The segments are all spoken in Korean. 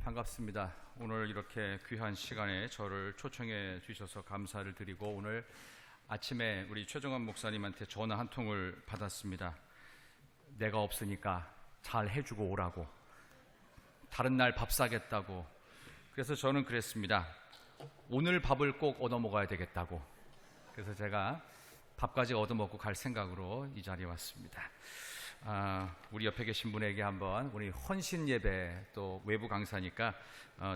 반갑습니다. 오늘 이렇게 귀한 시간에 저를 초청해 주셔서 감사를 드리고, 오늘 아침에 우리 최정환 목사님한테 전화 한 통을 받았습니다. 내가 없으니까 잘 해주고 오라고, 다른 날 밥 사겠다고. 그래서 저는 그랬습니다. 오늘 밥을 꼭 얻어 먹어야 되겠다고. 그래서 제가 밥까지 얻어 먹고 갈 생각으로 이 자리에 왔습니다. 우리 옆에 계신 분에게 한번, 우리 헌신 예배 또 외부 강사니까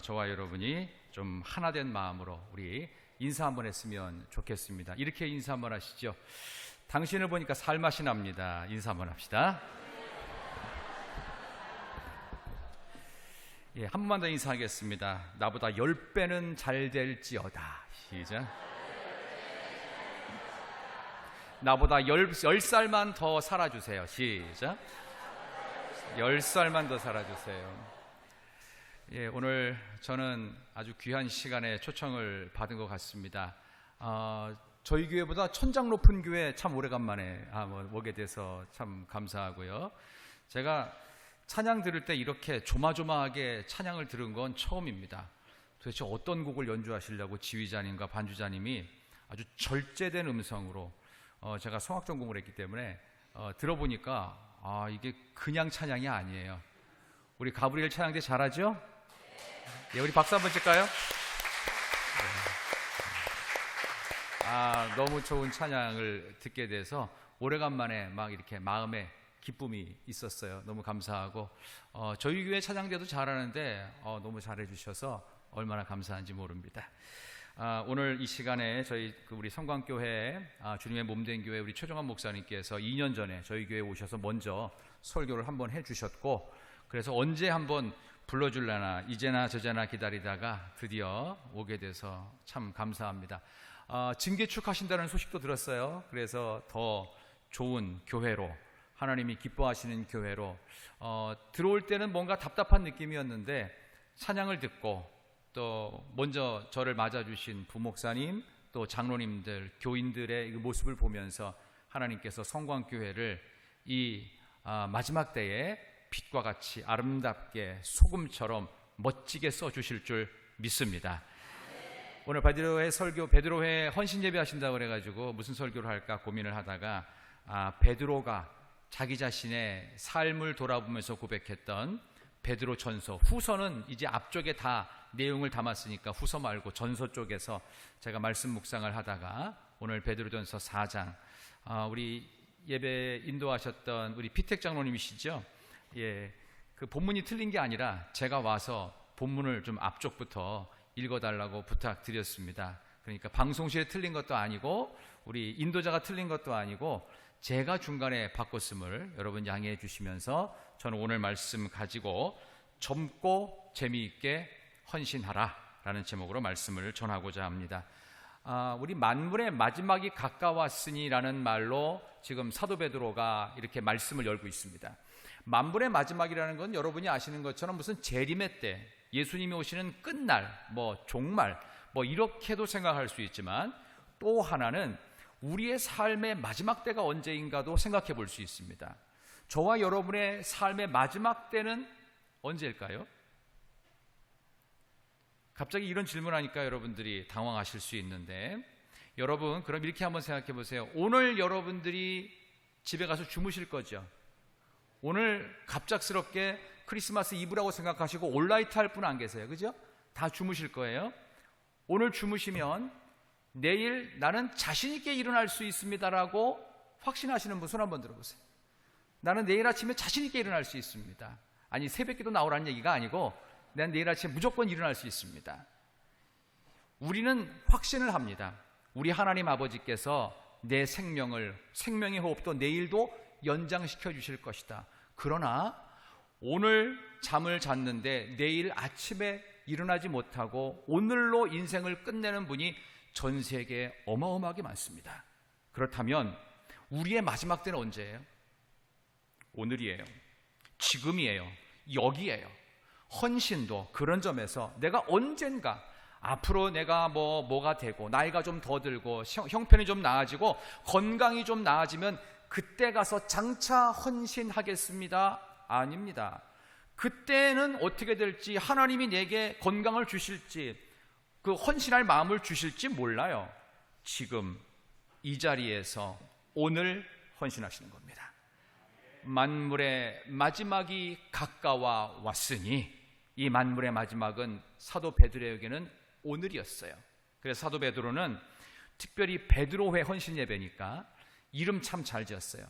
저와 여러분이 좀 하나된 마음으로 우리 인사 한번 했으면 좋겠습니다. 이렇게 인사 한번 하시죠. 당신을 보니까 살맛이 납니다. 인사 한번 합시다. 한 번만 더 인사하겠습니다. 나보다 10배는 잘 될지어다. 시작. 나보다 10살만 더 살아주세요. 시작. 10살만 더 살아주세요. 오늘 저는 아주 귀한 시간에 초청을 받은 것 같습니다. 저희 교회보다 천장 높은 교회 참 오래간만에 오게 돼서 참 감사하고요. 제가 찬양 들을 때 이렇게 조마조마하게 찬양을 들은 건 처음입니다. 도대체 어떤 곡을 연주하시려고 지휘자님과 반주자님이 아주 절제된 음성으로, 제가 성악 전공을 했기 때문에 들어보니까 이게 그냥 찬양이 아니에요. 우리 가브리엘 찬양대 잘하죠? 우리 박수 한번 칠까요? 너무 좋은 찬양을 듣게 돼서 오래간만에 막 이렇게 마음에 기쁨이 있었어요. 너무 감사하고, 저희 교회 찬양대도 잘하는데 너무 잘해주셔서 얼마나 감사한지 모릅니다. 오늘 이 시간에 저희 우리 성광교회 주님의 몸된 교회 우리 최정환 목사님께서 2년 전에 저희 교회에 오셔서 먼저 설교를 한번 해주셨고, 그래서 언제 한번 불러줄라나 이제나 저제나 기다리다가 드디어 오게 돼서 참 감사합니다. 증개축하신다는 소식도 들었어요. 그래서 더 좋은 교회로, 하나님이 기뻐하시는 교회로, 들어올 때는 뭔가 답답한 느낌이었는데 찬양을 듣고 또 먼저 저를 맞아주신 부목사님, 또 장로님들, 교인들의 모습을 보면서 하나님께서 성광교회를 이 마지막 때에 빛과 같이 아름답게 소금처럼 멋지게 써주실 줄 믿습니다. 오늘 베드로회 설교, 베드로회 헌신 예배 하신다고 그래가지고 무슨 설교를 할까 고민을 하다가 베드로가 자기 자신의 삶을 돌아보면서 고백했던 베드로 전서, 후서는 이제 앞쪽에 다 내용을 담았으니까 후서 말고 전서 쪽에서 제가 말씀 묵상을 하다가 오늘 베드로전서 4장, 우리 예배 인도하셨던 우리 피택 장로님이시죠? 그 본문이 틀린 게 아니라 제가 와서 본문을 좀 앞쪽부터 읽어달라고 부탁드렸습니다. 그러니까 방송실에 틀린 것도 아니고 우리 인도자가 틀린 것도 아니고 제가 중간에 바꿨음을 여러분 양해해 주시면서 저는 오늘 말씀 가지고 젊고 재미있게 헌신하라 라는 제목으로 말씀을 전하고자 합니다. 우리 만물의 마지막이 가까웠으니 라는 말로 지금 사도 베드로가 이렇게 말씀을 열고 있습니다. 만물의 마지막이라는 건 여러분이 아시는 것처럼 무슨 재림의 때, 예수님이 오시는 끝날, 종말, 이렇게도 생각할 수 있지만, 또 하나는 우리의 삶의 마지막 때가 언제인가도 생각해 볼 수 있습니다. 저와 여러분의 삶의 마지막 때는 언제일까요? 갑자기 이런 질문하니까 여러분들이 당황하실 수 있는데, 여러분 그럼 이렇게 한번 생각해 보세요. 오늘 여러분들이 집에 가서 주무실 거죠? 오늘 갑작스럽게 크리스마스 이브라고 생각하시고 올라이트 할 분 안 계세요, 그죠? 다 주무실 거예요. 오늘 주무시면 내일 나는 자신 있게 일어날 수 있습니다라고 확신하시는 분 손 한번 들어보세요. 나는 내일 아침에 자신 있게 일어날 수 있습니다. 아니 새벽기도 나오라는 얘기가 아니고 난 내일 아침에 무조건 일어날 수 있습니다. 우리는 확신을 합니다. 우리 하나님 아버지께서 내 생명의 호흡도 내일도 연장시켜 주실 것이다. 그러나 오늘 잠을 잤는데 내일 아침에 일어나지 못하고 오늘로 인생을 끝내는 분이 전 세계에 어마어마하게 많습니다. 그렇다면 우리의 마지막 때는 언제예요? 오늘이에요. 지금이에요. 여기에요. 헌신도 그런 점에서 내가 언젠가 앞으로 내가 뭐가 되고 나이가 좀 더 들고 형편이 좀 나아지고 건강이 좀 나아지면 그때 가서 장차 헌신하겠습니다. 아닙니다. 그때는 어떻게 될지, 하나님이 내게 건강을 주실지, 그 헌신할 마음을 주실지 몰라요. 지금 이 자리에서 오늘 헌신하시는 겁니다. 만물의 마지막이 가까워 왔으니, 이 만물의 마지막은 사도 베드로에게는 오늘이었어요. 그래서 사도 베드로는 특별히 베드로회 헌신 예배니까 이름 참 잘 지었어요.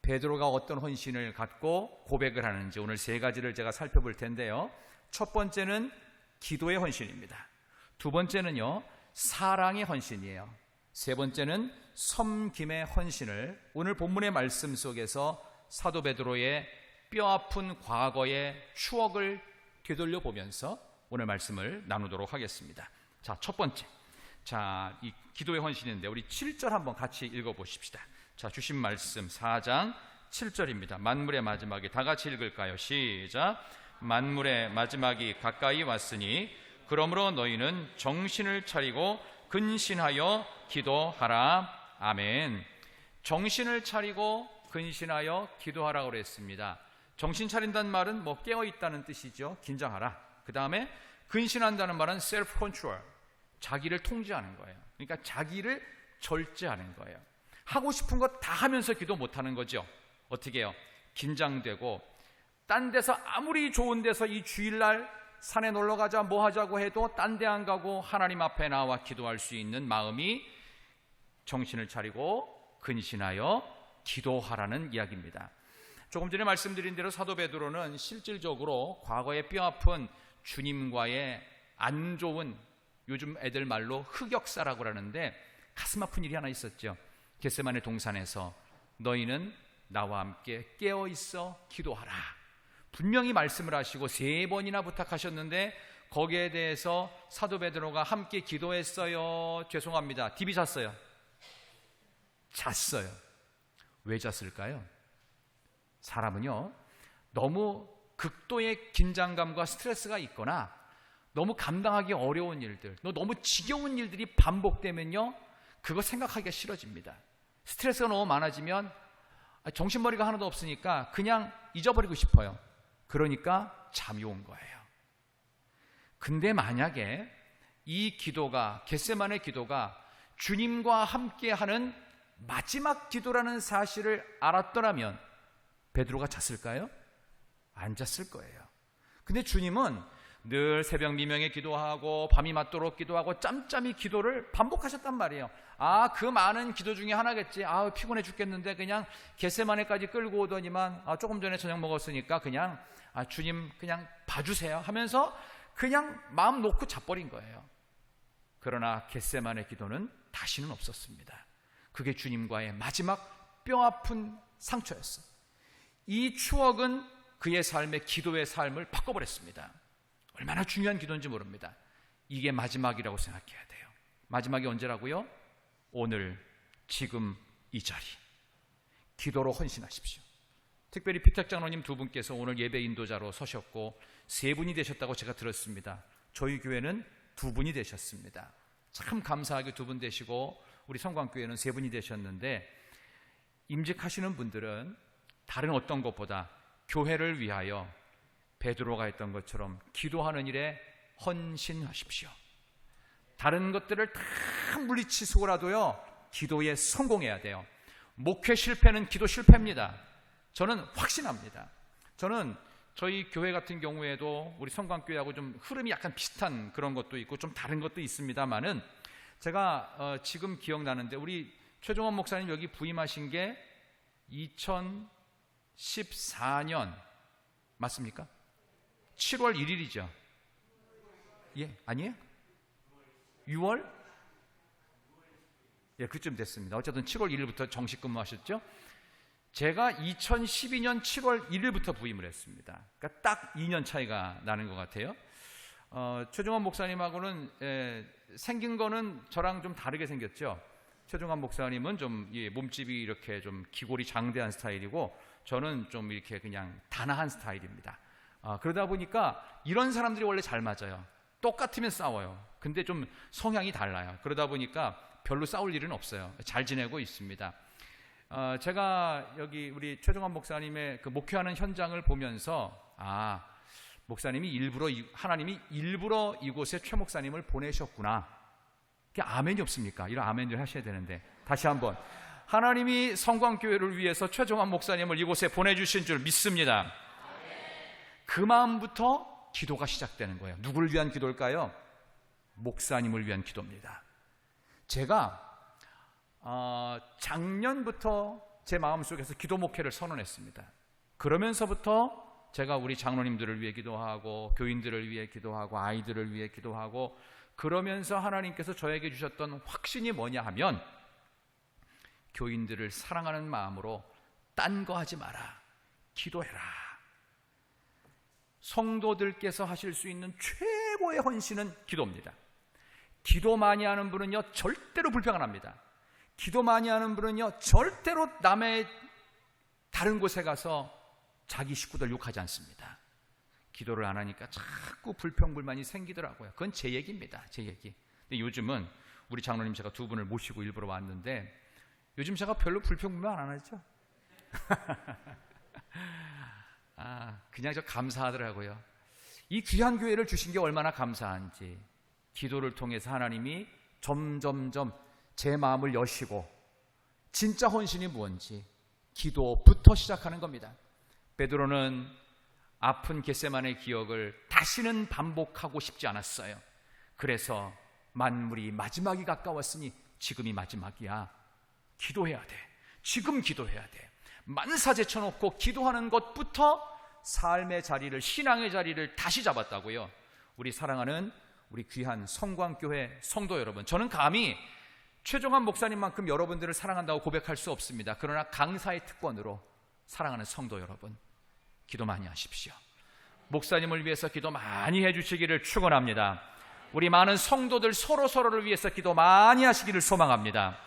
베드로가 어떤 헌신을 갖고 고백을 하는지 오늘 세 가지를 제가 살펴볼 텐데요. 첫 번째는 기도의 헌신입니다. 두 번째는요, 사랑의 헌신이에요. 세 번째는 섬김의 헌신을 오늘 본문의 말씀 속에서 사도 베드로의 뼈아픈 과거의 추억을 되돌려 보면서 오늘 말씀을 나누도록 하겠습니다. 자, 첫 번째, 이 기도의 헌신인데 우리 7절 한번 같이 읽어보십시다. 자, 주신 말씀 4장 7절입니다. 만물의 마지막이, 다 같이 읽을까요? 시작. 만물의 마지막이 가까이 왔으니 그러므로 너희는 정신을 차리고 근신하여 기도하라. 아멘. 정신을 차리고 근신하여 기도하라고 그랬습니다. 정신 차린다는 말은 깨어있다는 뜻이죠. 긴장하라. 그 다음에 근신한다는 말은 self control, 자기를 통제하는 거예요. 그러니까 자기를 절제하는 거예요. 하고 싶은 거 다 하면서 기도 못하는 거죠. 어떻게 해요? 긴장되고, 딴 데서 아무리 좋은 데서 이 주일날 산에 놀러 가자 뭐 하자고 해도 딴 데 안 가고 하나님 앞에 나와 기도할 수 있는 마음이 정신을 차리고 근신하여 기도하라는 이야기입니다. 조금 전에 말씀드린 대로 사도 베드로는 실질적으로 과거에 뼈아픈 주님과의 안 좋은, 요즘 애들 말로 흑역사라고 하는데, 가슴 아픈 일이 하나 있었죠. 겟세마네 동산에서 너희는 나와 함께 깨어있어 기도하라, 분명히 말씀을 하시고 3번이나 부탁하셨는데 거기에 대해서 사도 베드로가 함께 기도했어요? 죄송합니다, 디비 잤어요? 잤어요. 왜 잤을까요? 사람은요, 너무 극도의 긴장감과 스트레스가 있거나 너무 감당하기 어려운 일들, 너무 지겨운 일들이 반복되면요, 그거 생각하기가 싫어집니다. 스트레스가 너무 많아지면 정신머리가 하나도 없으니까 그냥 잊어버리고 싶어요. 그러니까 잠이 온 거예요. 근데 만약에 이 기도가, 겟세마네 기도가 주님과 함께하는 마지막 기도라는 사실을 알았더라면 베드로가 잤을까요? 안 잤을 거예요. 근데 주님은 늘 새벽 미명에 기도하고 밤이 맞도록 기도하고 짬짬이 기도를 반복하셨단 말이에요. 그 많은 기도 중에 하나겠지. 피곤해 죽겠는데 그냥 겟세마네까지 끌고 오더니만 조금 전에 저녁 먹었으니까 그냥 주님 그냥 봐주세요 하면서 그냥 마음 놓고 자버린 거예요. 그러나 겟세마네 기도는 다시는 없었습니다. 그게 주님과의 마지막 뼈아픈 상처였어요. 이 추억은 그의 삶의 기도의 삶을 바꿔버렸습니다. 얼마나 중요한 기도인지 모릅니다. 이게 마지막이라고 생각해야 돼요. 마지막이 언제라고요? 오늘, 지금, 이 자리. 기도로 헌신하십시오. 특별히 피탁 장로님 2분께서 오늘 예배 인도자로 서셨고 3분이 되셨다고 제가 들었습니다. 저희 교회는 2분이 되셨습니다. 참 감사하게 2분 되시고 우리 성광교회는 3분이 되셨는데, 임직하시는 분들은 다른 어떤 것보다 교회를 위하여 베드로가 했던 것처럼 기도하는 일에 헌신하십시오. 다른 것들을 다 물리치고라도요, 기도에 성공해야 돼요. 목회 실패는 기도 실패입니다. 저는 확신합니다. 저는 저희 교회 같은 경우에도 우리 성광교회하고 좀 흐름이 약간 비슷한 그런 것도 있고 좀 다른 것도 있습니다만은, 제가 지금 기억나는데 우리 최종원 목사님 여기 부임하신 게 2014년 맞습니까? 7월 1일이죠. 예, 아니에요? 6월? 예, 그쯤 됐습니다. 어쨌든 7월 1일부터 정식 근무하셨죠? 제가 2012년 7월 1일부터 부임을 했습니다. 그러니까 딱 2년 차이가 나는 것 같아요. 최종환 목사님하고는 생긴 거는 저랑 좀 다르게 생겼죠. 최종환 목사님은 좀 몸집이 이렇게 좀 기골이 장대한 스타일이고, 저는 좀 이렇게 그냥 단아한 스타일입니다. 그러다 보니까 이런 사람들이 원래 잘 맞아요. 똑같으면 싸워요. 근데 좀 성향이 달라요. 그러다 보니까 별로 싸울 일은 없어요. 잘 지내고 있습니다. 제가 여기 우리 최종환 목사님의 그 목회하는 현장을 보면서 하나님이 일부러 이곳에 최 목사님을 보내셨구나. 그게 아멘이 없습니까? 이런 아멘을 하셔야 되는데, 다시 한번, 하나님이 성광교회를 위해서 최종환 목사님을 이곳에 보내주신 줄 믿습니다. 그 마음부터 기도가 시작되는 거예요. 누구를 위한 기도일까요? 목사님을 위한 기도입니다. 제가 작년부터 제 마음속에서 기도 목회를 선언했습니다. 그러면서부터 제가 우리 장로님들을 위해 기도하고 교인들을 위해 기도하고 아이들을 위해 기도하고, 그러면서 하나님께서 저에게 주셨던 확신이 뭐냐 하면, 교인들을 사랑하는 마음으로 딴 거 하지 마라, 기도해라. 성도들께서 하실 수 있는 최고의 헌신은 기도입니다. 기도 많이 하는 분은요 절대로 불평 안 합니다. 기도 많이 하는 분은요 절대로 남의 다른 곳에 가서 자기 식구들 욕하지 않습니다. 기도를 안 하니까 자꾸 불평불만이 생기더라고요. 그건 제 얘기입니다. 제 얘기. 근데 요즘은 우리 장로님 제가 두 분을 모시고 일부러 왔는데, 요즘 제가 별로 불평불만 안 하죠. 그냥 저 감사하더라고요. 이 귀한 교회를 주신 게 얼마나 감사한지. 기도를 통해서 하나님이 점점점 제 마음을 여시고, 진짜 헌신이 뭔지 기도부터 시작하는 겁니다. 베드로는 아픈 겟세마네 기억을 다시는 반복하고 싶지 않았어요. 그래서 만물이 마지막이 가까웠으니 지금이 마지막이야. 기도해야 돼. 지금 기도해야 돼. 만사 제쳐놓고 기도하는 것부터 삶의 자리를, 신앙의 자리를 다시 잡았다고요. 우리 사랑하는 우리 귀한 성광교회 성도 여러분, 저는 감히 최종환 목사님만큼 여러분들을 사랑한다고 고백할 수 없습니다. 그러나 강사의 특권으로 사랑하는 성도 여러분, 기도 많이 하십시오. 목사님을 위해서 기도 많이 해주시기를 축원합니다. 우리 많은 성도들 서로를 위해서 기도 많이 하시기를 소망합니다.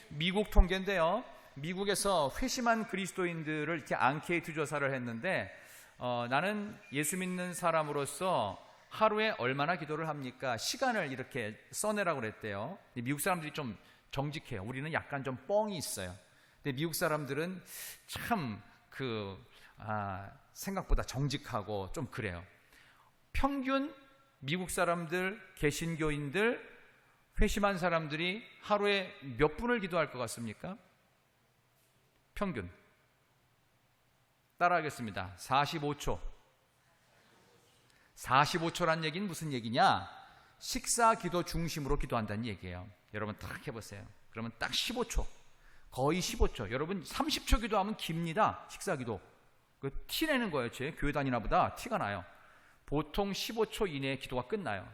미국 통계인데요, 미국에서 회심한 그리스도인들을 이렇게 앙케이트 조사를 했는데, 나는 예수 믿는 사람으로서 하루에 얼마나 기도를 합니까? 시간을 이렇게 써내라고 그랬대요. 미국 사람들이 좀 정직해요. 우리는 약간 좀 뻥이 있어요. 근데 미국 사람들은 참 생각보다 정직하고 좀 그래요. 평균 미국 사람들, 개신교인들, 회심한 사람들이 하루에 몇 분을 기도할 것 같습니까? 평균 따라하겠습니다. 45초. 45초란 얘기는 무슨 얘기냐? 식사 기도 중심으로 기도한다는 얘기예요. 여러분 딱 해보세요. 그러면 딱 15초, 거의 15초. 여러분 30초 기도하면 깁니다. 식사 기도. 티 내는 거예요. 제 교회 다니나 보다 티가 나요. 보통 15초 이내에 기도가 끝나요.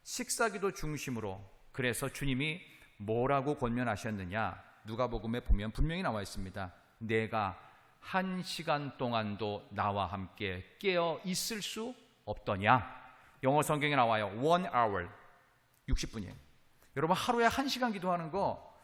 식사 기도 중심으로. 그래서 주님이 뭐라고 권면하셨느냐? 누가복음에 보면 분명히 나와 있습니다. 내가 1시간 동안도 나와 함께 깨어 있을 수 없더냐? 영어 성경에 나와요. 1 hour, 60분이에요. 여러분 하루에 1시간 기도하는 거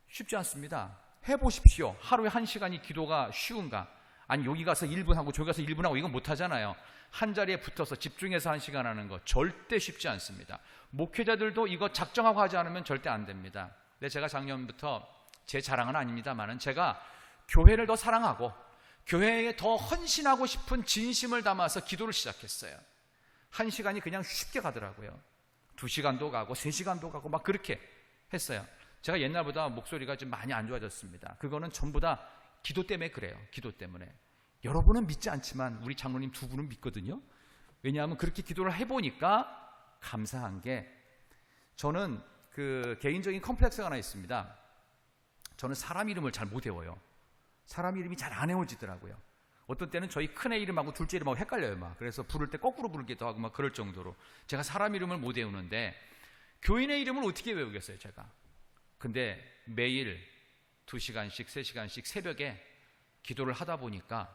쉽지 않습니다. 해보십시오. 하루에 1시간이 기도가 쉬운가? 아니 여기 가서 1분 하고 저기 가서 1분 하고 이건 못하잖아요. 한 자리에 붙어서 집중해서 1시간 하는 거 절대 쉽지 않습니다. 목회자들도 이거 작정하고 하지 않으면 절대 안 됩니다. 근데 제가 작년부터, 제 자랑은 아닙니다만은, 제가 교회를 더 사랑하고 교회에 더 헌신하고 싶은 진심을 담아서 기도를 시작했어요. 1시간이 그냥 쉽게 가더라고요. 2시간도 가고 3시간도 가고 막 그렇게 했어요. 제가 옛날보다 목소리가 좀 많이 안 좋아졌습니다. 그거는 전부 다 기도 때문에 그래요. 기도 때문에. 여러분은 믿지 않지만 우리 장로님 두 분은 믿거든요. 왜냐하면 그렇게 기도를 해보니까 감사한 게, 저는 개인적인 컴플렉스가 하나 있습니다. 저는 사람 이름을 잘 못 외워요. 사람 이름이 잘 안 외워지더라고요. 어떤 때는 저희 큰애 이름하고 둘째 이름하고 헷갈려요. 막. 그래서 부를 때 거꾸로 부르기도 하고 막 그럴 정도로 제가 사람 이름을 못 외우는데, 교인의 이름을 어떻게 외우겠어요 제가. 근데 매일 2시간씩 3시간씩 새벽에 기도를 하다 보니까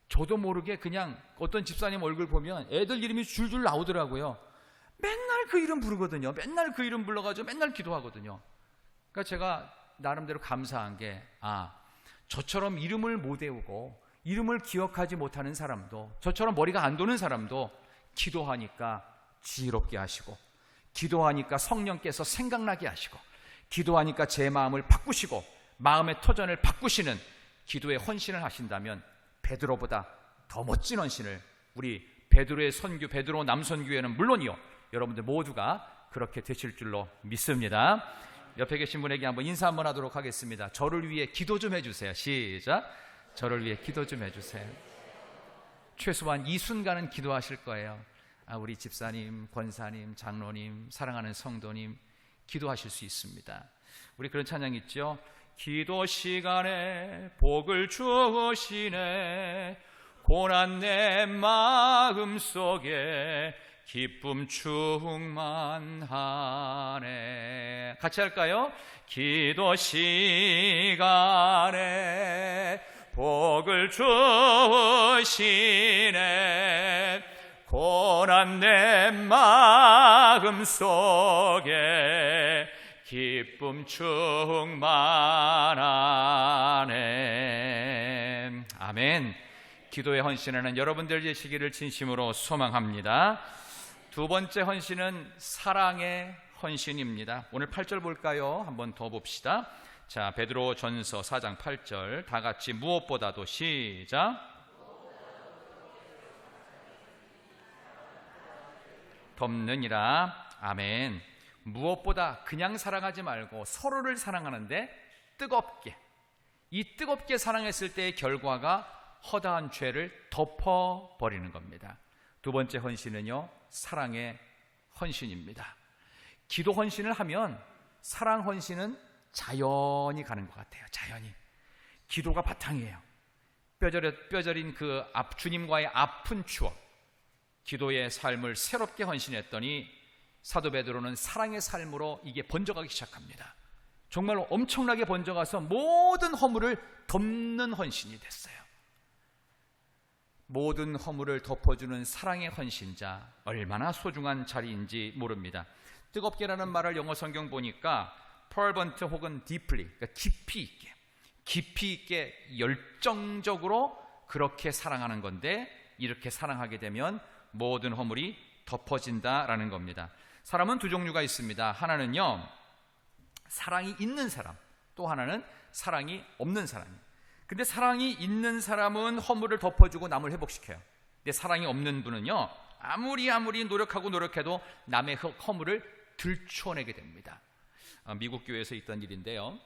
저도 모르게 그냥 어떤 집사님 얼굴 보면 애들 이름이 줄줄 나오더라고요. 맨날 그 이름 부르거든요. 맨날 그 이름 불러가지고 맨날 기도하거든요. 그러니까 제가 나름대로 감사한 게, 저처럼 이름을 못 외우고 이름을 기억하지 못하는 사람도, 저처럼 머리가 안 도는 사람도 기도하니까 지혜롭게 하시고, 기도하니까 성령께서 생각나게 하시고, 기도하니까 제 마음을 바꾸시고 마음의 터전을 바꾸시는 기도의 헌신을 하신다면, 베드로보다 더 멋진 헌신을 우리 베드로의 선교, 베드로 남선교회는 물론이요, 여러분들 모두가 그렇게 되실 줄로 믿습니다. 옆에 계신 분에게 한번 인사 한번 하도록 하겠습니다. 저를 위해 기도 좀 해주세요. 시작. 저를 위해 기도 좀 해주세요. 최소한 이 순간은 기도하실 거예요. 우리 집사님, 권사님, 장로님, 사랑하는 성도님, 기도하실 수 있습니다. 우리 그런 찬양 있죠? 기도 시간에 복을 주시네, 고난 내 마음속에 기쁨 충만하네. 같이 할까요? 기도 시간에 복을 주시네, 고난 내 마음속에 기쁨 충만하네. 아멘. 기도의 헌신하는 여러분들 되시기를 진심으로 소망합니다. 두 번째 헌신은 사랑의 헌신입니다. 오늘 8절 볼까요? 한번 더 봅시다. 자, 베드로 전서 4장 8절 다 같이 무엇보다도 시작. 덮느니라. 아멘. 무엇보다 그냥 사랑하지 말고 서로를 사랑하는데 뜨겁게, 이 뜨겁게 사랑했을 때의 결과가 허다한 죄를 덮어버리는 겁니다. 두 번째 헌신은요, 사랑의 헌신입니다. 기도 헌신을 하면 사랑 헌신은 자연히 가는 것 같아요. 자연히. 기도가 바탕이에요. 뼈저린 그 주님과의 아픈 추억, 기도의 삶을 새롭게 헌신했더니 사도 베드로는 사랑의 삶으로 이게 번져가기 시작합니다. 정말로 엄청나게 번져가서 모든 허물을 덮는 헌신이 됐어요. 모든 허물을 덮어주는 사랑의 헌신자, 얼마나 소중한 자리인지 모릅니다. 뜨겁게라는 말을 영어 성경 보니까 fervent 혹은 deeply, 그러니까 깊이 있게 열정적으로 그렇게 사랑하는 건데, 이렇게 사랑하게 되면 모든 허물이 덮어진다라는 겁니다. 사람은 두 종류가 있습니다. 하나는요, 사랑이 있는 사람, 또 하나는 사랑이 없는 사람입니다. 근데 사랑이 있는 사람은 허물을 덮어주고 남을 회복시켜요. 근데 사랑이 없는 분은요, 아무리 노력해도 남의 허물을 들추어내게 됩니다. 미국 교회에서 있던 일인데요,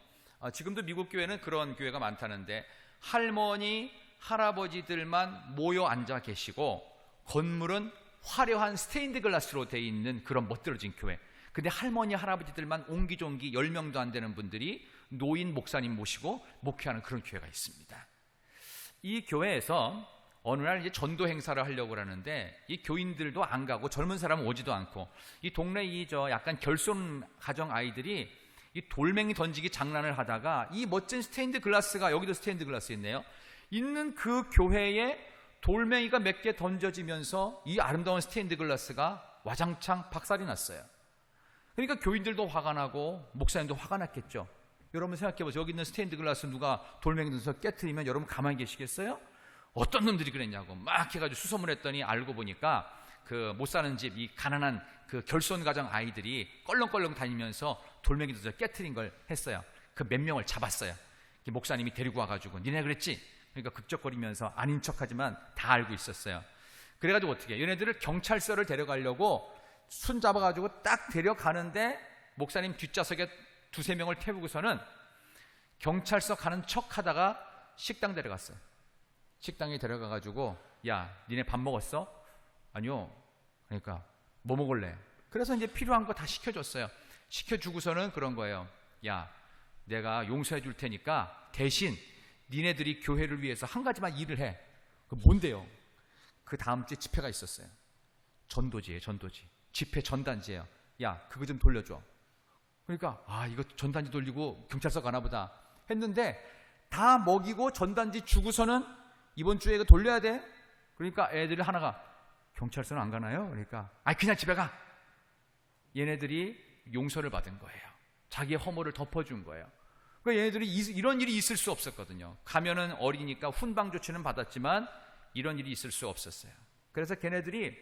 지금도 미국 교회는 그런 교회가 많다는데, 할머니, 할아버지들만 모여 앉아 계시고 건물은 화려한 스테인드 글라스로 되어 있는 그런 멋들어진 교회. 근데 할머니, 할아버지들만 옹기종기 10명도 안 되는 분들이 노인 목사님 모시고 목회하는 그런 교회가 있습니다. 이 교회에서 어느 날 이제 전도 행사를 하려고 하는데, 이 교인들도 안 가고 젊은 사람은 오지도 않고, 이 동네 약간 결손 가정 아이들이 이 돌멩이 던지기 장난을 하다가 이 멋진 스테인드 글라스가, 여기도 스테인드 글라스 있네요, 있는 그 교회에 돌멩이가 몇 개 던져지면서 이 아름다운 스테인드 글라스가 와장창 박살이 났어요. 그러니까 교인들도 화가 나고 목사님도 화가 났겠죠. 여러분 생각해보세요. 여기 있는 스테인드 글라스 누가 돌멩이 던져서 깨트리면 여러분 가만히 계시겠어요? 어떤 놈들이 그랬냐고 막 해가지고 수소문했더니, 알고 보니까 그 못 사는 집, 이 가난한 그 결손 가정 아이들이 껄렁껄렁 다니면서 돌멩이 던져서 깨트린 걸 했어요. 그 몇 명을 잡았어요. 목사님이 데리고 와가지고, 니네 그랬지? 그러니까 극적거리면서 아닌 척하지만 다 알고 있었어요. 그래가지고 어떻게 얘네들을 경찰서를 데려가려고 손 잡아가지고 딱 데려가는데, 목사님 뒷좌석에 두세 명을 태우고서는 경찰서 가는 척하다가 식당 데려갔어요. 식당에 데려가가지고, 야, 니네 밥 먹었어? 아니요. 그러니까 뭐 먹을래? 그래서 이제 필요한 거 다 시켜줬어요. 시켜주고서는 그런 거예요. 야, 내가 용서해 줄 테니까 대신 니네들이 교회를 위해서 한 가지만 일을 해. 그 뭔데요? 그 다음 주에 집회가 있었어요. 전도지예요, 전도지. 집회 전단지예요. 야, 그거 좀 돌려줘. 그러니까 이거 전단지 돌리고 경찰서 가나 보다 했는데, 다 먹이고 전단지 주고서는 이번 주에 이거 돌려야 돼. 그러니까 애들이 하나가, 경찰서는 안 가나요? 그러니까 그냥 집에 가. 얘네들이 용서를 받은 거예요. 자기의 허물을 덮어준 거예요. 그러니까 얘네들이 이런 일이 있을 수 없었거든요. 가면은 어리니까 훈방 조치는 받았지만 이런 일이 있을 수 없었어요. 그래서 걔네들이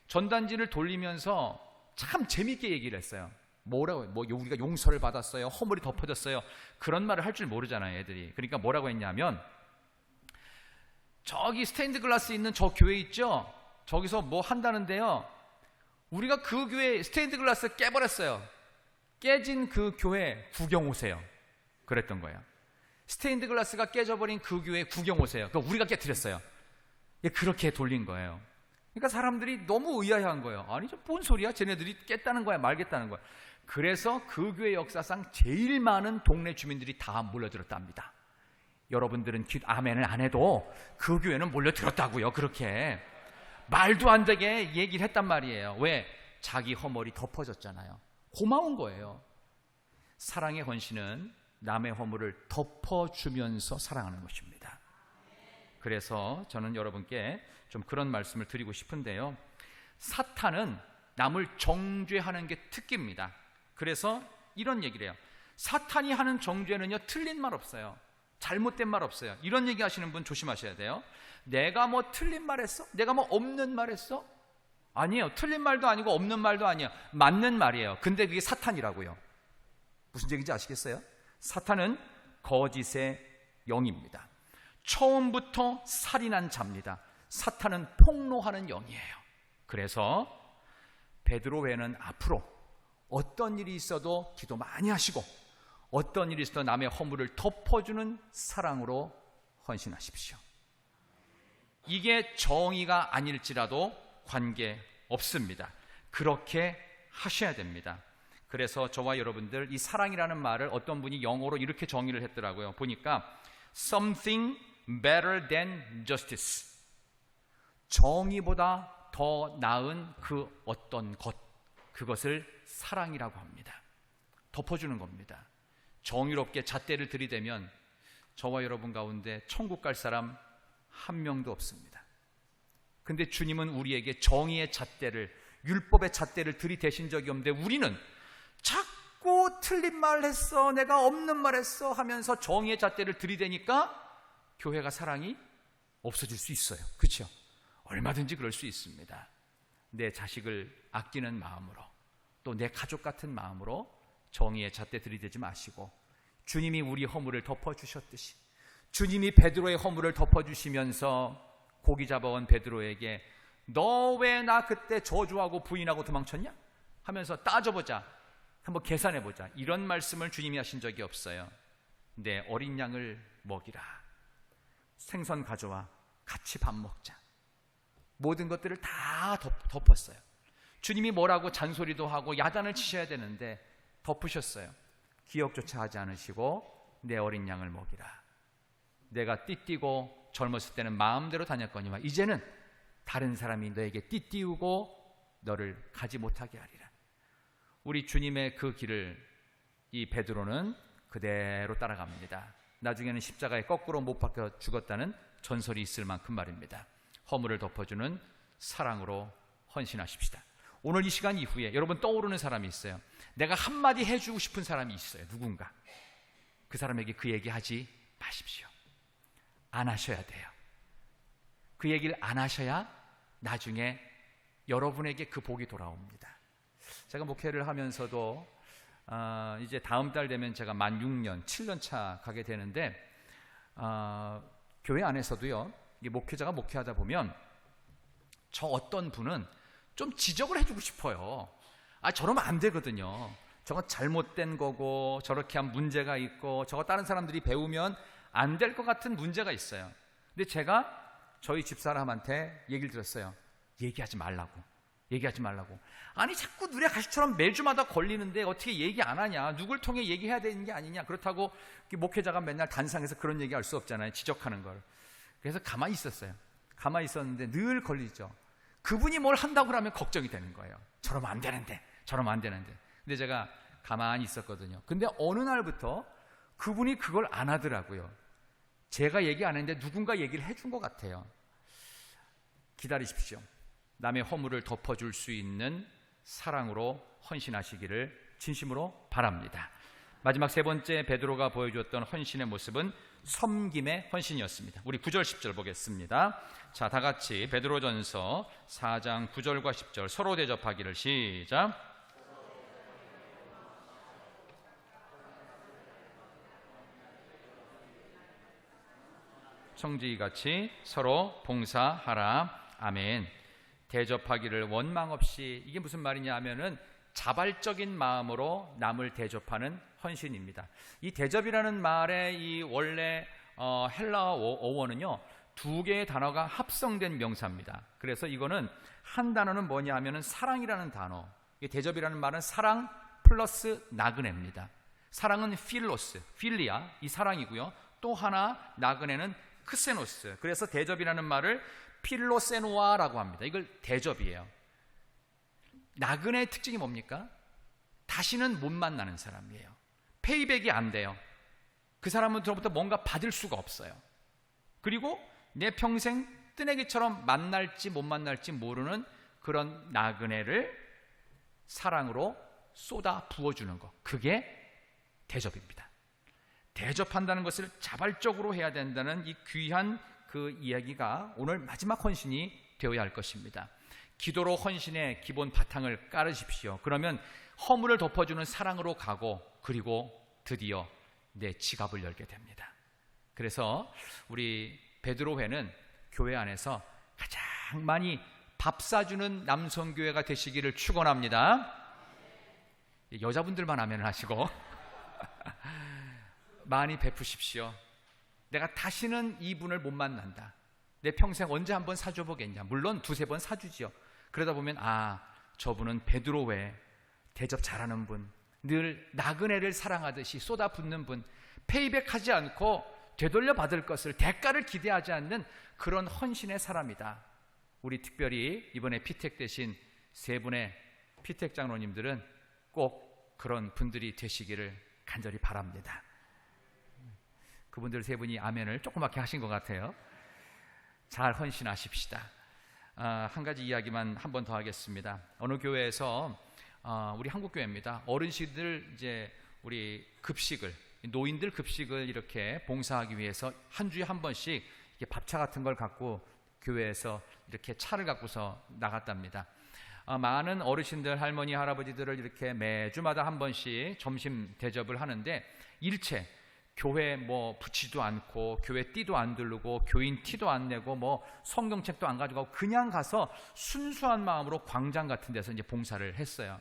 전단지를 돌리면서 참 재밌게 얘기를 했어요. 뭐라고, 우리가 용서를 받았어요, 허물이 덮어졌어요, 그런 말을 할 줄 모르잖아요, 애들이. 그러니까 뭐라고 했냐면, 저기 스테인드 글라스 있는 저 교회 있죠? 저기서 뭐 한다는데요, 우리가 그 교회 스테인드 글라스 깨버렸어요. 깨진 그 교회 구경 오세요. 그랬던 거예요. 스테인드 글라스가 깨져버린 그 교회 구경 오세요. 그러니까 우리가 깨뜨렸어요. 그렇게 돌린 거예요. 그러니까 사람들이 너무 의아해한 거예요. 아니, 저 뭔 소리야? 쟤네들이 깼다는 거야, 말겠다는 거야. 그래서 그 교회 역사상 제일 많은 동네 주민들이 다 몰려들었답니다. 여러분들은 아멘을 안 해도 그 교회는 몰려들었다고요. 그렇게 말도 안 되게 얘기를 했단 말이에요. 왜? 자기 허물이 덮어졌잖아요. 고마운 거예요. 사랑의 헌신은 남의 허물을 덮어주면서 사랑하는 것입니다. 그래서 저는 여러분께 좀 그런 말씀을 드리고 싶은데요, 사탄은 남을 정죄하는 게 특기입니다. 그래서 이런 얘기를 해요. 사탄이 하는 정죄는요, 틀린 말 없어요. 잘못된 말 없어요. 이런 얘기 하시는 분 조심하셔야 돼요. 내가 뭐 틀린 말 했어? 내가 뭐 없는 말 했어? 아니에요. 틀린 말도 아니고 없는 말도 아니에요. 맞는 말이에요. 근데 그게 사탄이라고요. 무슨 얘기인지 아시겠어요? 사탄은 거짓의 영입니다. 처음부터 살인한 자입니다. 사탄은 폭로하는 영이에요. 그래서 베드로 외에는 앞으로 어떤 일이 있어도 기도 많이 하시고, 어떤 일이 있어도 남의 허물을 덮어주는 사랑으로 헌신하십시오. 이게 정의가 아닐지라도 관계없습니다. 그렇게 하셔야 됩니다. 그래서 저와 여러분들, 이 사랑이라는 말을 어떤 분이 영어로 이렇게 정의를 했더라고요. 보니까 something better than justice, 정의보다 더 나은 그 어떤 것, 그것을 사랑이라고 합니다. 덮어주는 겁니다. 정의롭게 잣대를 들이대면 저와 여러분 가운데 천국 갈 사람 한 명도 없습니다. 근데 주님은 우리에게 정의의 잣대를, 율법의 잣대를 들이대신 적이 없는데, 우리는 자꾸 틀린 말 했어, 내가 없는 말 했어 하면서 정의의 잣대를 들이대니까 교회가 사랑이 없어질 수 있어요. 그렇죠? 얼마든지 그럴 수 있습니다. 내 자식을 아끼는 마음으로, 또 내 가족 같은 마음으로 정의의 잣대 들이대지 마시고, 주님이 우리 허물을 덮어주셨듯이 주님이 베드로의 허물을 덮어주시면서 고기 잡아온 베드로에게 너 왜 나 그때 저주하고 부인하고 도망쳤냐? 하면서 따져보자, 한번 계산해보자, 이런 말씀을 주님이 하신 적이 없어요. 내 어린 양을 먹이라, 생선 가져와 같이 밥 먹자, 모든 것들을 다 덮었어요. 주님이 뭐라고 잔소리도 하고 야단을 치셔야 되는데 덮으셨어요. 기억조차 하지 않으시고 내 어린 양을 먹이라. 내가 띠띠고 젊었을 때는 마음대로 다녔거니와 이제는 다른 사람이 너에게 띠띠우고 너를 가지 못하게 하리라. 우리 주님의 그 길을 이 베드로는 그대로 따라갑니다. 나중에는 십자가에 거꾸로 못 박혀 죽었다는 전설이 있을 만큼 말입니다. 허물을 덮어주는 사랑으로 헌신하십시다. 오늘 이 시간 이후에 여러분 떠오르는 사람이 있어요. 내가 한마디 해주고 싶은 사람이 있어요. 누군가. 그 사람에게 그 얘기 하지 마십시오. 안 하셔야 돼요. 그 얘기를 안 하셔야 나중에 여러분에게 그 복이 돌아옵니다. 제가 목회를 하면서도 이제 다음 달 되면 제가 만 6년, 7년 차 가게 되는데, 교회 안에서도요, 목회자가 목회하다 보면 저 어떤 분은 좀 지적을 해주고 싶어요. 저러면 안 되거든요. 저건 잘못된 거고, 저렇게 한 문제가 있고, 저거 다른 사람들이 배우면 안 될 것 같은 문제가 있어요. 근데 제가 저희 집사람한테 얘기를 들었어요. 얘기하지 말라고. 아니 자꾸 누레 가시처럼 매주마다 걸리는데 어떻게 얘기 안 하냐, 누굴 통해 얘기해야 되는 게 아니냐. 그렇다고 목회자가 맨날 단상에서 그런 얘기할 수 없잖아요, 지적하는 걸. 그래서 가만히 있었어요. 가만히 있었는데 늘 걸리죠. 그분이 뭘 한다고 하면 걱정이 되는 거예요. 저러면 안 되는데. 근데 제가 가만히 있었거든요. 근데 어느 날부터 그분이 그걸 안 하더라고요. 제가 얘기 안 했는데 누군가 얘기를 해준 것 같아요. 기다리십시오. 남의 허물을 덮어줄 수 있는 사랑으로 헌신하시기를 진심으로 바랍니다. 마지막 세 번째 베드로가 보여주었던 헌신의 모습은 섬김의 헌신이었습니다. 우리 9절 10절 보겠습니다. 자, 다 같이 베드로전서 4장 9절과 10절 서로 대접하기를. 시작. 청지기같이 서로 봉사하라. 아멘. 대접하기를 원망 없이, 이게 무슨 말이냐 하면은 자발적인 마음으로 남을 대접하는 헌신입니다. 이 대접이라는 말의 이 원래 헬라어 어원은요, 두 개의 단어가 합성된 명사입니다. 그래서 이거는 한 단어는 뭐냐 하면은 사랑이라는 단어. 이 대접이라는 말은 사랑 플러스 나그네입니다. 사랑은 필로스, 필리아, 이 사랑이고요. 또 하나 나그네는 크세노스. 그래서 대접이라는 말을 필로세노아라고 합니다. 이걸 대접이에요. 나그네의 특징이 뭡니까? 다시는 못 만나는 사람이에요. 페이백이 안 돼요. 그 사람으로부터 뭔가 받을 수가 없어요. 그리고 내 평생 뜨내기처럼 만날지 못 만날지 모르는 그런 나그네를 사랑으로 쏟아 부어주는 것, 그게 대접입니다. 대접한다는 것을 자발적으로 해야 된다는 이 귀한 그 이야기가 오늘 마지막 헌신이 되어야 할 것입니다. 기도로 헌신의 기본 바탕을 깔으십시오. 그러면 허물을 덮어주는 사랑으로 가고, 그리고 드디어 내 지갑을 열게 됩니다. 그래서 우리 베드로회는 교회 안에서 가장 많이 밥 사주는 남성교회가 되시기를 축원합니다. 여자분들만 하면 하시고 많이 베푸십시오. 내가 다시는 이분을 못 만난다. 내 평생 언제 한번 사줘 보겠냐. 물론 두세 번 사주지요. 그러다 보면 저분은 베드로회 대접 잘하는 분, 늘 나그네를 사랑하듯이 쏟아붓는 분, 페이백하지 않고 되돌려 받을 것을, 대가를 기대하지 않는 그런 헌신의 사람이다. 우리 특별히 이번에 피택되신 세 분의 피택 장로님들은 꼭 그런 분들이 되시기를 간절히 바랍니다. 그분들 세 분이 아멘을 조그맣게 하신 것 같아요. 잘 헌신하십시다. 한 가지 이야기만 한 번 더 하겠습니다. 어느 교회에서 우리 한국 교회입니다. 어르신들 이제 우리 급식을, 노인들 급식을 이렇게 봉사하기 위해서 한 주에 한 번씩 이렇게 밥차 같은 걸 갖고 교회에서 이렇게 차를 갖고서 나갔답니다. 많은 어르신들, 할머니, 할아버지들을 이렇게 매주마다 한 번씩 점심 대접을 하는데, 일체 교회 뭐 붙이도 않고, 교회 띠도 안 두르고, 교인 티도 안 내고, 뭐 성경책도 안 가져가고, 그냥 가서 순수한 마음으로 광장 같은 데서 이제 봉사를 했어요.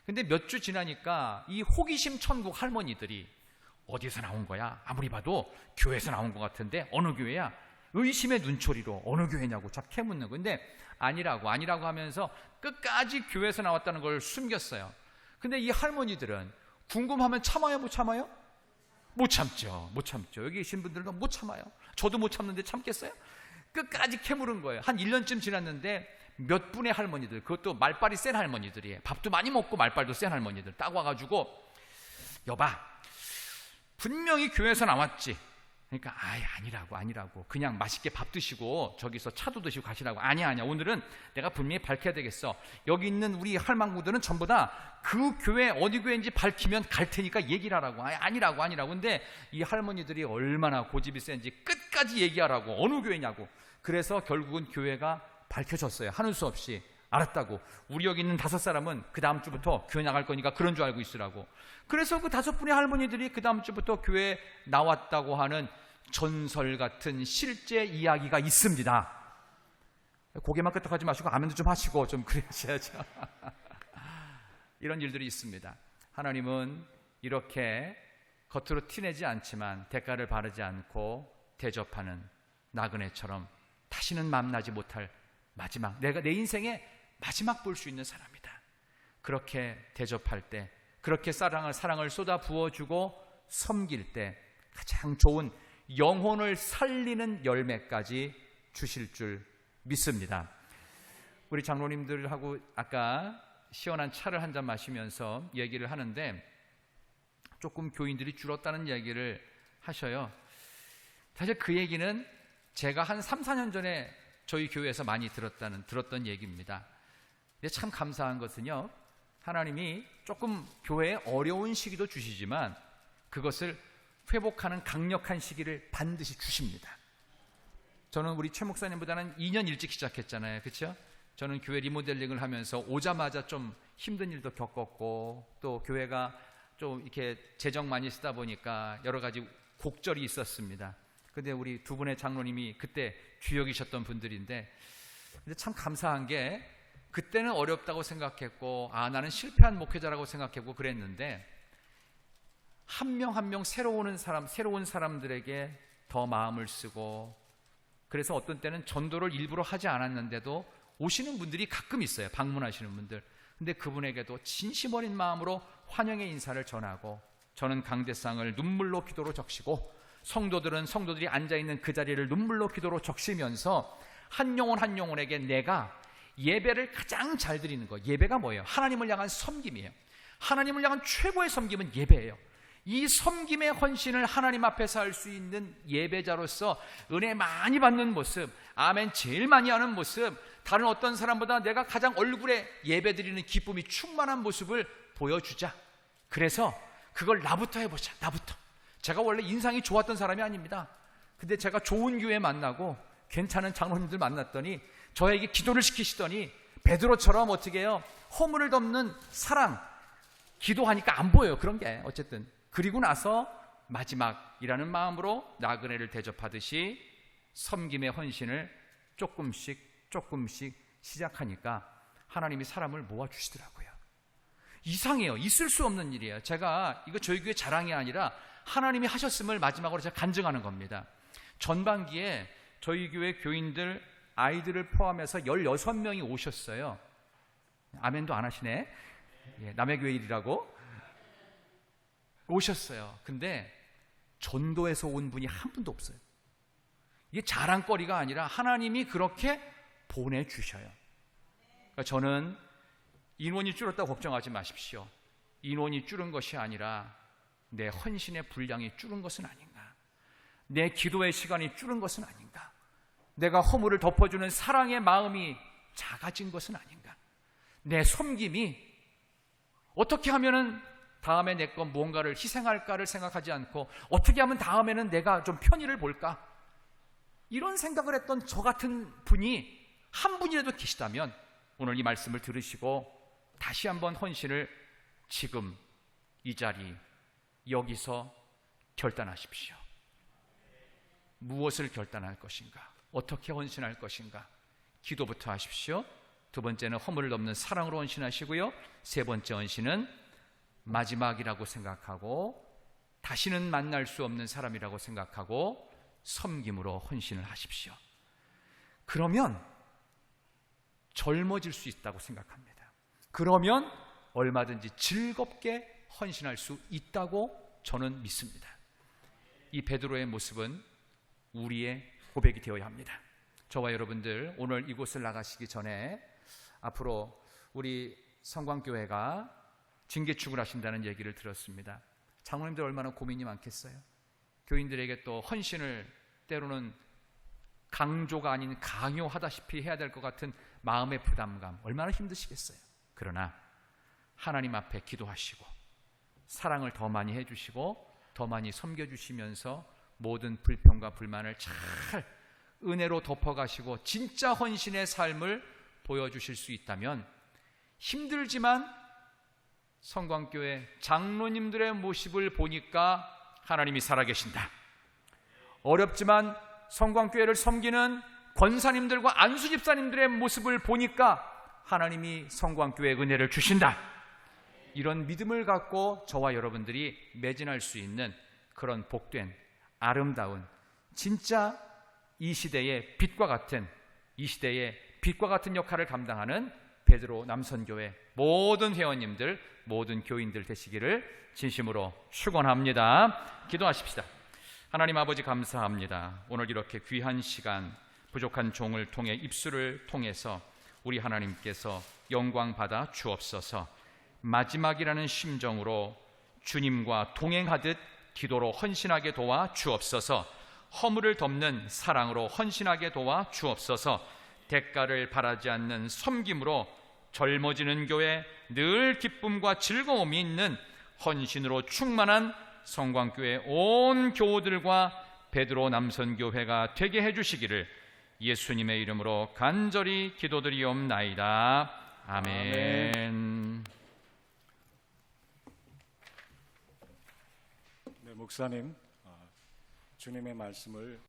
근데 몇 주 지나니까 이 호기심 천국 할머니들이 어디서 나온 거야? 아무리 봐도 교회에서 나온 것 같은데 어느 교회야? 의심의 눈초리로 어느 교회냐고 자꾸 캐묻는 건데, 아니라고 하면서 끝까지 교회에서 나왔다는 걸 숨겼어요. 근데 이 할머니들은 궁금하면 참아요, 못 참아요? 못 참죠. 여기 계신 분들도 못 참아요. 저도 못 참는데 참겠어요? 끝까지 캐물은 거예요. 한 1년쯤 지났는데 몇 분의 할머니들, 그것도 말빨이 센 할머니들이에요. 밥도 많이 먹고 말빨도 센 할머니들 딱 와가지고, 여봐, 분명히 교회에서 나왔지. 그러니까 아니라고 그냥 맛있게 밥 드시고 저기서 차도 드시고 가시라고. 아니야 오늘은 내가 분명히 밝혀야 되겠어. 여기 있는 우리 할망구들은 전부 다 그 교회 어디 교회인지 밝히면 갈 테니까 얘기를 하라고. 아니라고. 근데 이 할머니들이 얼마나 고집이 센지 끝까지 얘기하라고. 어느 교회냐고. 그래서 결국은 교회가 밝혀졌어요. 하는 수 없이. 알았다고. 우리 여기 있는 5사람은 그 다음 주부터 교회 나갈 거니까 그런 줄 알고 있으라고. 그래서 그 5분의 할머니들이 그 다음 주부터 교회에 나왔다고 하는 전설 같은 실제 이야기가 있습니다. 고개만 끄덕하지 마시고 아멘도 좀 하시고 좀 그러셔야죠. 이런 일들이 있습니다. 하나님은 이렇게 겉으로 티내지 않지만 대가를 바르지 않고 대접하는 나그네처럼 다시는 만나지 못할 마지막, 내가 내 인생의 마지막 볼 수 있는 사람이다. 그렇게 대접할 때, 그렇게 사랑을 쏟아 부어주고 섬길 때 가장 좋은 영혼을 살리는 열매까지 주실 줄 믿습니다. 우리 장로님들하고 아까 시원한 차를 한 잔 마시면서 얘기를 하는데, 조금 교인들이 줄었다는 얘기를 하셔요. 사실 그 얘기는 제가 한 3, 4년 전에 저희 교회에서 많이 들었던 얘기입니다. 근데 참 감사한 것은요, 하나님이 조금 교회에 어려운 시기도 주시지만 그것을 회복하는 강력한 시기를 반드시 주십니다. 저는 우리 최 목사님보다는 2년 일찍 시작했잖아요. 그렇죠? 저는 교회 리모델링을 하면서 오자마자 좀 힘든 일도 겪었고, 또 교회가 좀 이렇게 재정 많이 쓰다 보니까 여러 가지 곡절이 있었습니다. 근데 우리 두 분의 장로님이 그때 주역이셨던 분들인데, 근데 참 감사한 게 그때는 어렵다고 생각했고 나는 실패한 목회자라고 생각했고 그랬는데 한 명 한 명 새로운 사람들에게 더 마음을 쓰고 그래서 어떤 때는 전도를 일부러 하지 않았는데도 오시는 분들이 가끔 있어요. 방문하시는 분들. 근데 그분에게도 진심 어린 마음으로 환영의 인사를 전하고 저는 강대상을 눈물로 기도로 적시고 성도들이 앉아있는 그 자리를 눈물로 기도로 적시면서 한 영혼 한 영혼에게 내가 예배를 가장 잘 드리는 거. 예배가 뭐예요? 하나님을 향한 섬김이에요. 하나님을 향한 최고의 섬김은 예배예요. 이 섬김의 헌신을 하나님 앞에서 할 수 있는 예배자로서 은혜 많이 받는 모습, 아멘 제일 많이 하는 모습, 다른 어떤 사람보다 내가 가장 얼굴에 예배드리는 기쁨이 충만한 모습을 보여주자. 그래서 그걸 나부터 해보자. 나부터. 제가 원래 인상이 좋았던 사람이 아닙니다. 근데 제가 좋은 교회 만나고 괜찮은 장로님들 만났더니 저에게 기도를 시키시더니 베드로처럼 어떻게 해요? 허물을 덮는 사랑, 기도하니까 안 보여요. 그런 게 어쨌든. 그리고 나서 마지막이라는 마음으로 나그네를 대접하듯이 섬김의 헌신을 조금씩 시작하니까 하나님이 사람을 모아주시더라고요. 이상해요. 있을 수 없는 일이에요. 제가 이거 저희 교회 자랑이 아니라 하나님이 하셨음을 마지막으로 제가 간증하는 겁니다. 전반기에 저희 교회 교인들 아이들을 포함해서 16명이 오셨어요. 아멘도 안 하시네. 남의 교회 일이라고 오셨어요. 근데 전도에서 온 분이 한 분도 없어요. 이게 자랑거리가 아니라 하나님이 그렇게 보내주셔요. 그러니까 저는 인원이 줄었다고 걱정하지 마십시오. 인원이 줄은 것이 아니라 내 헌신의 분량이 줄은 것은 아닌가, 내 기도의 시간이 줄은 것은 아닌가, 내가 허물을 덮어주는 사랑의 마음이 작아진 것은 아닌가, 내 섬김이 어떻게 하면은 다음에 내 건 뭔가를 희생할까를 생각하지 않고 어떻게 하면 다음에는 내가 좀 편의를 볼까, 이런 생각을 했던 저 같은 분이 한 분이라도 계시다면 오늘 이 말씀을 들으시고 다시 한번 헌신을 지금 이 자리 여기서 결단하십시오. 무엇을 결단할 것인가, 어떻게 헌신할 것인가, 기도부터 하십시오. 두 번째는 허물을 덮는 사랑으로 헌신하시고요. 세 번째 헌신은 마지막이라고 생각하고 다시는 만날 수 없는 사람이라고 생각하고 섬김으로 헌신을 하십시오. 그러면 젊어질 수 있다고 생각합니다. 그러면 얼마든지 즐겁게 헌신할 수 있다고 저는 믿습니다. 이 베드로의 모습은 우리의 고백이 되어야 합니다. 저와 여러분들 오늘 이곳을 나가시기 전에 앞으로 우리 성광교회가 징계축을 하신다는 얘기를 들었습니다. 장로님들 얼마나 고민이 많겠어요. 교인들에게 또 헌신을 때로는 강조가 아닌 강요하다시피 해야 될 것 같은 마음의 부담감 얼마나 힘드시겠어요. 그러나 하나님 앞에 기도하시고 사랑을 더 많이 해주시고 더 많이 섬겨주시면서 모든 불평과 불만을 잘 은혜로 덮어가시고 진짜 헌신의 삶을 보여주실 수 있다면 힘들지만 성광교회 장로님들의 모습을 보니까 하나님이 살아계신다. 어렵지만 성광교회를 섬기는 권사님들과 안수집사님들의 모습을 보니까 하나님이 성광교회에 은혜를 주신다. 이런 믿음을 갖고 저와 여러분들이 매진할 수 있는 그런 복된 아름다운 진짜 이 시대의 빛과 같은 역할을 감당하는 베드로 남선교회 모든 회원님들, 모든 교인들 되시기를 진심으로 축원합니다. 기도하십시다. 하나님 아버지 감사합니다. 오늘 이렇게 귀한 시간 부족한 종을 통해 입술을 통해서 우리 하나님께서 영광 받아 주옵소서. 마지막이라는 심정으로 주님과 동행하듯 기도로 헌신하게 도와 주옵소서. 허물을 덮는 사랑으로 헌신하게 도와 주옵소서. 대가를 바라지 않는 섬김으로 젊어지는 교회, 늘 기쁨과 즐거움이 있는 헌신으로 충만한 성광교회 온 교우들과 베드로 남선교회가 되게 해주시기를 예수님의 이름으로 간절히 기도드리옵나이다. 아멘. 네, 목사님, 주님의 말씀을